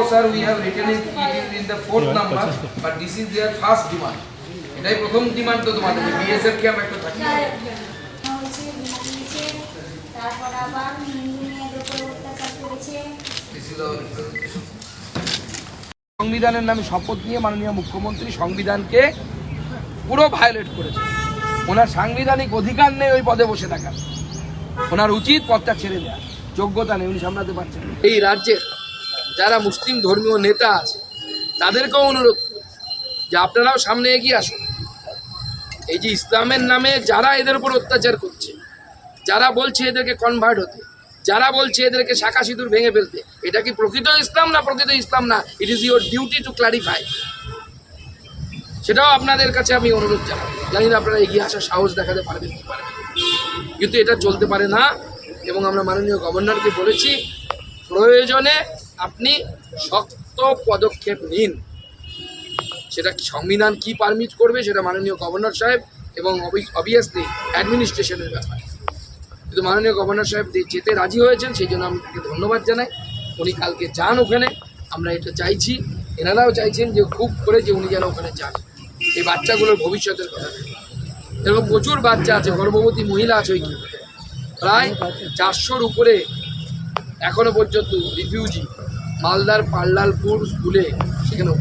sir, we have written it in the fourth number, but this is their first demand. এটাই প্রথম demand তো তোমাদের BSF camp একটা থাকে। তারপর আবার হিন্দুদের উপর অত্যাচার করেছে। সংবিধানের নামে শপথ নিয়ে মাননীয় মুখ্যমন্ত্রী সংবিধানকে পুরো ভায়োলেট করেছে। ওনার সাংবিধানিক অধিকার নেই ওই পদে বসে থাকার, ওনার উচিত পদটা ছেড়ে দেওয়া, যোগ্যতা নেই, উনি সামলাতে পারছেন। এই রাজ্যের যারা মুসলিম ধর্মীয় নেতা আছে তাদেরকেও অনুরোধ যে আপনারাও সামনে এগিয়ে আসুন। এই যে ইসলামের নামে যারা এদের উপর অত্যাচার করছে, যারা বলছে এদেরকে কনভার্ট হতে, যারা বলছে এদেরকে শাখা সিঁদুর ভেঙে ফেলতে, এটা কি প্রকৃত ইসলাম না প্রকৃত ইসলাম না? It is your duty to clarify. সেটাও আপনাদের কাছে আমি অনুরোধ জানাই। জানি না আপনারা এগিয়ে আসার সাহস দেখাতে পারবেন কি পারবেন, কিন্তু এটা চলতে পারে না। এবং আমরা মাননীয় গভর্নরকে বলেছি প্রয়োজনে আপনি শক্ত পদক্ষেপ নিন। সেটা সংবিধান কি পারমিট করবে সেটা মাননীয় গভর্নর সাহেব এবং অবভিয়াসলি অ্যাডমিনিস্ট্রেশনের ব্যাপার। কিন্তু মাননীয় গভর্নর সাহেব যেতে রাজি হয়েছেন, সেই জন্য আমি তাকে ধন্যবাদ জানাই। উনি কালকে যান ওখানে, আমরা এটা চাইছি, এনারাও চাইছেন যে খুব করে যে উনি যেন ওখানে যান। এই বাচ্চাগুলোর ভবিষ্যতের কথা এরকম প্রচুর বাচ্চা আছে, গর্ভবতী মহিলা আছে ওই ক্যাম্পে, প্রায় 400-র উপরে এখনো পর্যন্ত রিফিউজি মালদার পাল্লালপুর স্কুলে সেখানে